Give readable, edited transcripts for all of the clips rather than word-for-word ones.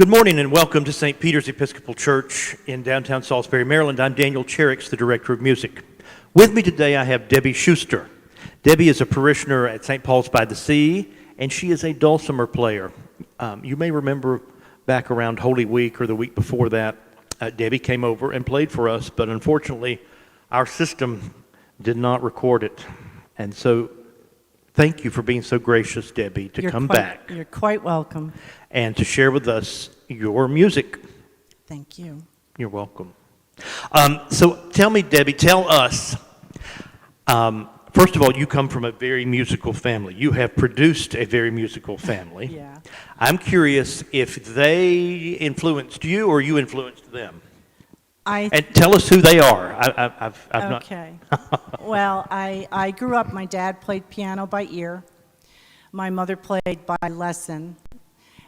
Good morning and welcome to St. Peter's Episcopal Church in downtown Salisbury, Maryland. I'm Daniel Cherrix, the Director of Music. With me today I have Debbie Schuster. Debbie is a parishioner at St. Paul's by the Sea, and she is a dulcimer player. You may remember back around Holy Week or the week before that, Debbie came over and played for us, but unfortunately our system did not record it. And so thank you for being so gracious, Debbie, to come back. You're quite welcome. And to share with us your music. Thank you. You're welcome. So tell me, Debbie, tell us, first of all, you come from a very musical family. You have produced a very musical family. Yeah. I'm curious if they influenced you or you influenced them. And tell us who they are. I've okay. Well, I grew up, my dad played piano by ear. My mother played by lesson.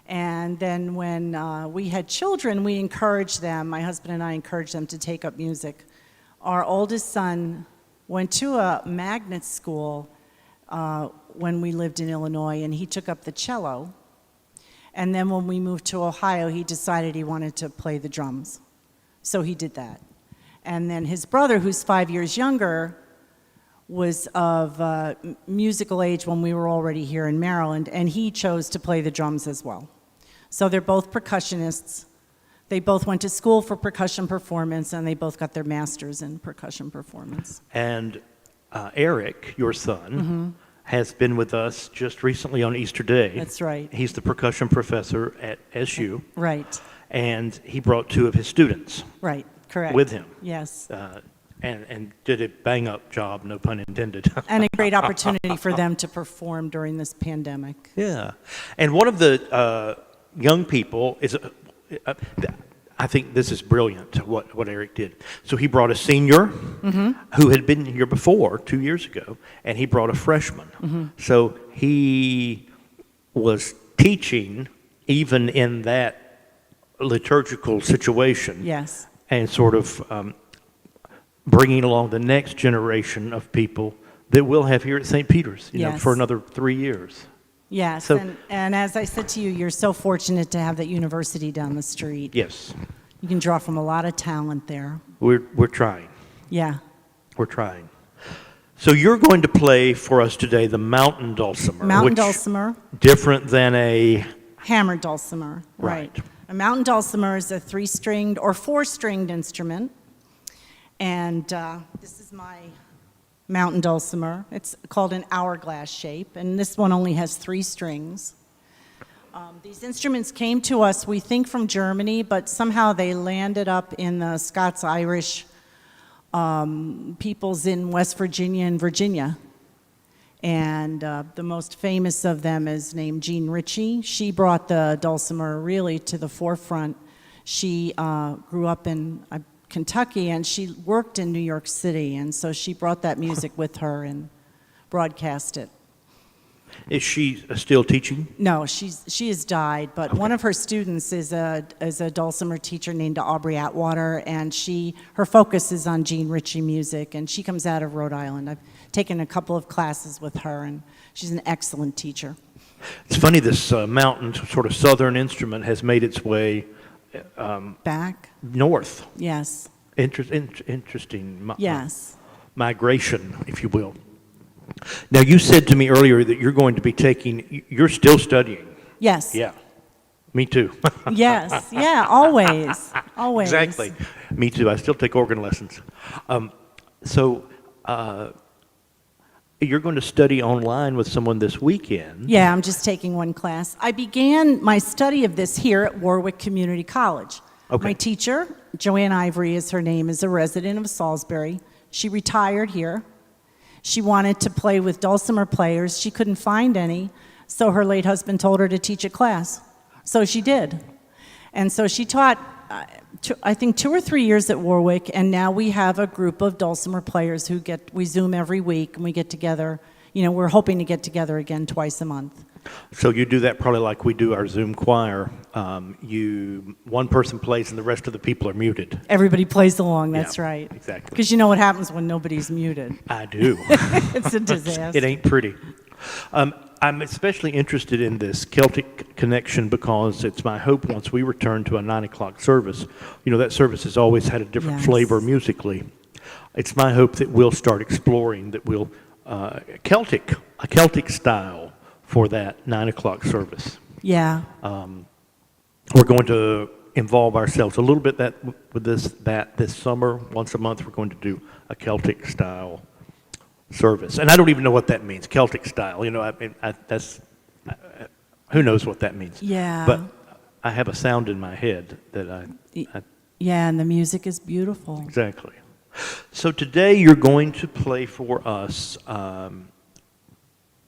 And then when we had children, we encouraged them, my husband and I encouraged them to take up music. Our oldest son went to a magnet school when we lived in Illinois, and he took up the cello. And then when we moved to Ohio, he decided he wanted to play the drums. So he did that. And then his brother, who's 5 years younger, was of musical age when we were already here in Maryland, and he chose to play the drums as well. So they're both percussionists. They both went to school for percussion performance, and they both got their masters in percussion performance. And Eric, your son, has been with us just recently on Easter Day. That's right. He's the percussion professor at SU. Right. And he brought two of his students. Right, correct. With him. Yes. And did a bang-up job, no pun intended. And a great opportunity for them to perform during this pandemic. Yeah. And one of the young people is, I think this is brilliant, what Eric did. So he brought a senior who had been here before, 2 years ago, and he brought a freshman. So he was teaching even in that liturgical situation. Yes. And sort of bringing along the next generation of people that we'll have here at St. Peter's, you know, for another 3 years. Yes, So, and as I said to you, you're so fortunate to have that university down the street. yes, You can draw from a lot of talent there. we're trying. Yeah. We're trying. So you're going to play for us today the mountain dulcimer. Mountain dulcimer. Different than a Hammered dulcimer. Right. A mountain dulcimer is a 3-stringed or 4-stringed instrument. And this is my mountain dulcimer. It's called an hourglass shape, and this one only has 3 strings. These instruments came to us, we think, from Germany, but somehow they landed up in the Scots-Irish peoples in West Virginia and Virginia. And the most famous of them is named Jean Richie. She brought the dulcimer really to the forefront. She grew up in Kentucky, and she worked in New York City, and so she brought that music with her and broadcast it. Is she still teaching? No, she has died, but one of her students is a dulcimer teacher named Aubrey Atwater, and her focus is on Jean Richie music, and she comes out of Rhode Island. I've taken a couple of classes with her, and she's an excellent teacher. It's funny, this mountain sort of southern instrument has made its way Back? north. Yes. Interesting Yes. migration, if you will. Now, you said to me earlier that you're going to be you're still studying. Yes. Yeah, me too. Yes. Yeah, always. Always. Exactly. Me too. I still take organ lessons. So you're going to study online with someone this weekend. Yeah, I'm just taking one class. I began my study of this here at Warwick Community College. Okay. My teacher, Joanne Ivory is her name, is a resident of Salisbury. She retired here. She wanted to play with dulcimer players. She couldn't find any, so her late husband told her to teach a class. So she did. And so she taught, I think, 2 or 3 years at Warwick, and now we have a group of dulcimer players we Zoom every week, and we get together. You know, we're hoping to get together again twice a month. So you do that probably like we do our Zoom choir. One person plays and the rest of the people are muted. Everybody plays along, that's Yeah, right. exactly. Because you know what happens when nobody's muted. I do. It's a disaster. It ain't pretty. I'm especially interested in this Celtic connection because it's my hope once we return to a 9 o'clock service, that service has always had a different Yes. flavor musically. It's my hope that we'll start exploring, that we'll, a Celtic style for that 9 o'clock service. Yeah. We're going to involve ourselves a little bit with this summer. Once a month, we're going to do a Celtic style service, and I don't even know what that means. Celtic style, who knows what that means? Yeah. But I have a sound in my head that I Yeah, and the music is beautiful. exactly. So today you're going to play for us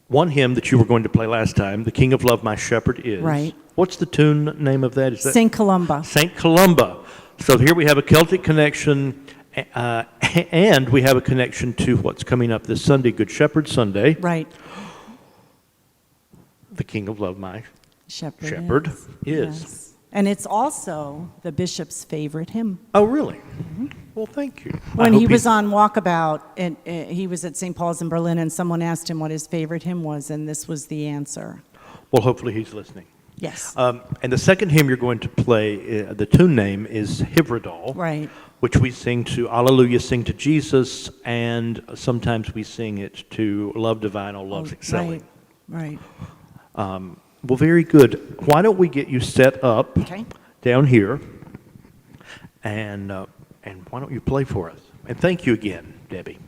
one hymn that you were going to play last time, "The King of Love, My Shepherd Is." Right. What's the tune name of that? Is that St. Columba. St. Columba. So here we have a Celtic connection, and we have a connection to what's coming up this Sunday, Good Shepherd Sunday. Right. The King of Love, my Shepherd, Shepherd is. Yes. And it's also the bishop's favorite hymn. Oh, really? Well, thank you. When he was on walkabout, and he was at St. Paul's in Berlin, and someone asked him what his favorite hymn was, and this was the answer. Well, hopefully he's listening. Yes. And the second hymn you're going to play, the tune name is Hivredal, Right. which we sing to Alleluia, sing to Jesus, and sometimes we sing it to Love Divine, O Love's Excelling. Right. Well, very good. Why don't we get you set up Okay. down here, and why don't you play for us? And thank you again, Debbie.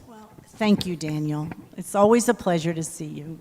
Well, thank you, Daniel. It's always a pleasure to see you.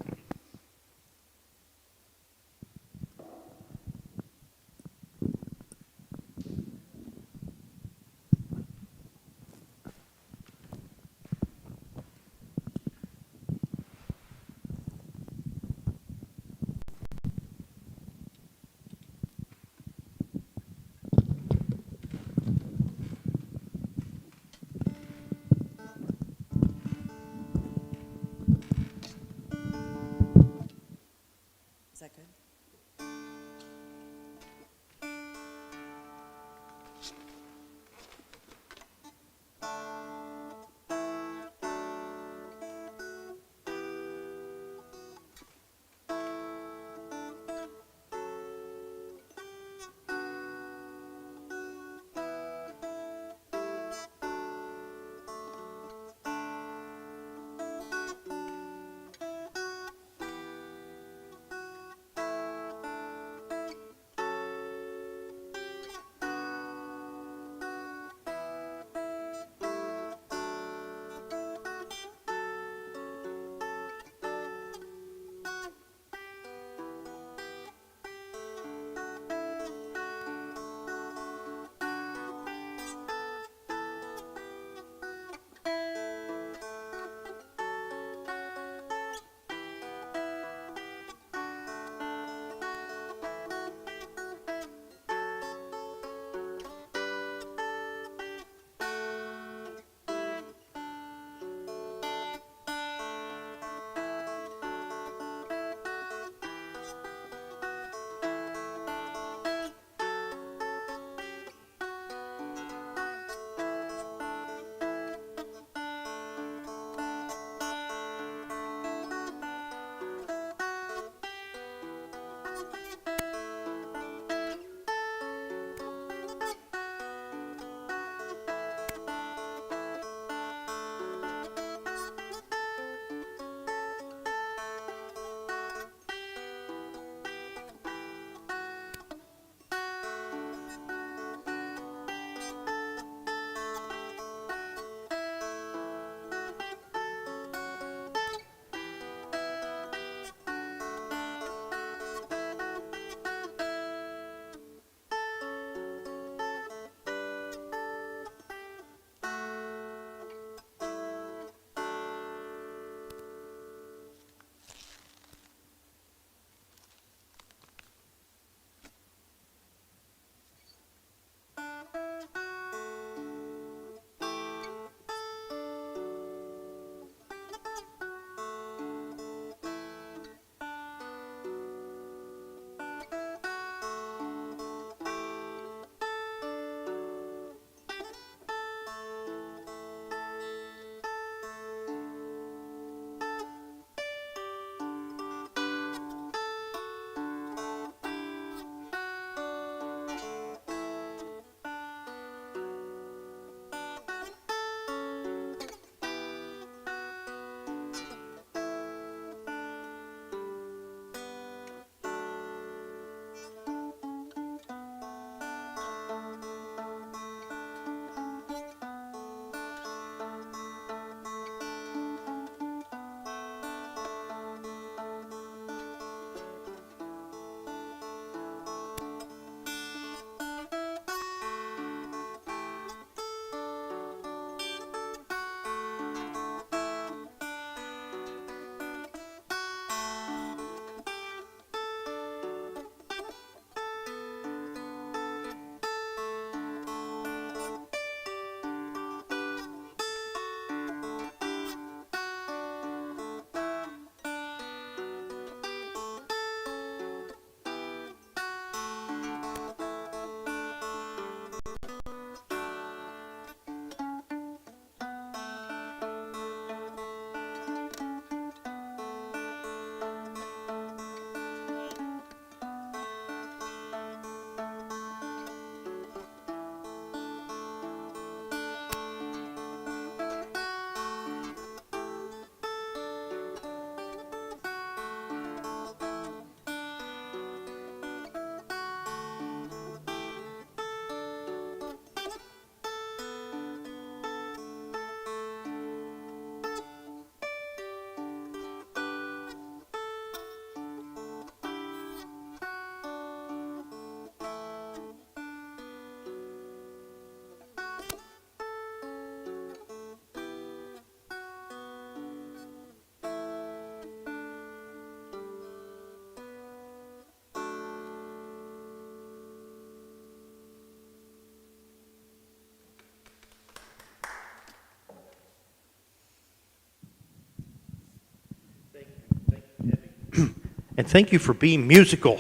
And thank you for being musical.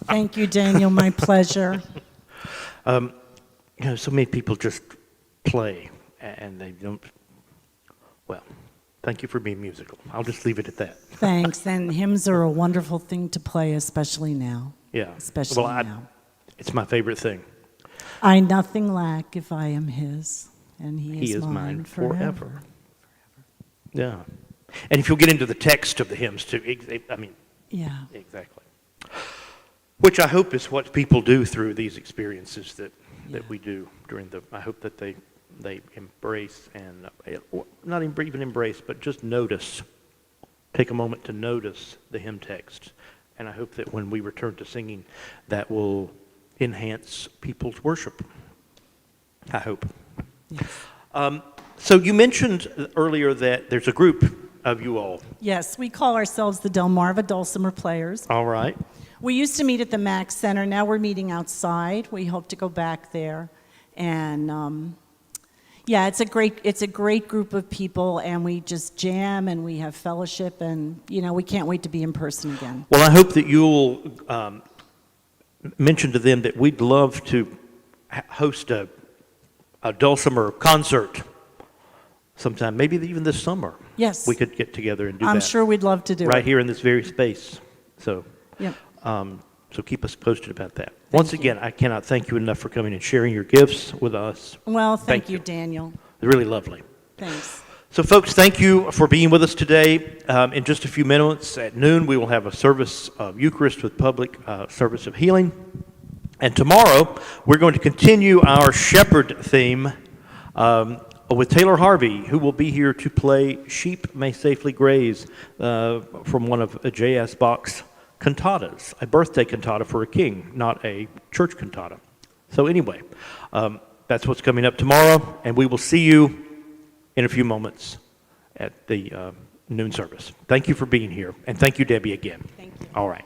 Thank you, Daniel. My pleasure. So many people just play and they don't. Well, thank you for being musical. I'll just leave it at that. Thanks. And hymns are a wonderful thing to play, especially now. Yeah. Especially now. It's my favorite thing. I nothing lack if I am his, and he is mine forever. Yeah. And if you'll get into the text of the hymns too, Yeah. exactly. Which I hope is what people do through these experiences that we do I hope that they embrace and, not even embrace, but just notice, take a moment to notice the hymn text. And I hope that when we return to singing, that will enhance people's worship. I hope. Yes. So you mentioned earlier that there's a group of you all. Yes, we call ourselves the Delmarva Dulcimer Players. All right. We used to meet at the Mac Center. Now we're meeting outside. We hope to go back there. And it's a great group of people, and we just jam and we have fellowship, and we can't wait to be in person again. Well, I hope that you'll mention to them that we'd love to host a Dulcimer concert sometime, maybe even this summer. Yes. We could get together and do that. I'm sure we'd love to do it. Right here in this very space. So, Yep. so keep us posted about that. Once again, I cannot thank you enough for coming and sharing your gifts with us. Well, thank Thank you, you. Daniel. It's really lovely. Thanks. So, folks, thank you for being with us today. In just a few minutes at noon, we will have a service of Eucharist with public service of healing. And tomorrow, we're going to continue our shepherd theme with Taylor Harvey, who will be here to play Sheep May Safely Graze from one of J.S. Bach's cantatas, a birthday cantata for a king, not a church cantata. So anyway, that's what's coming up tomorrow, and we will see you in a few moments at the noon service. Thank you for being here, and thank you, Debbie, again. Thank you. All right.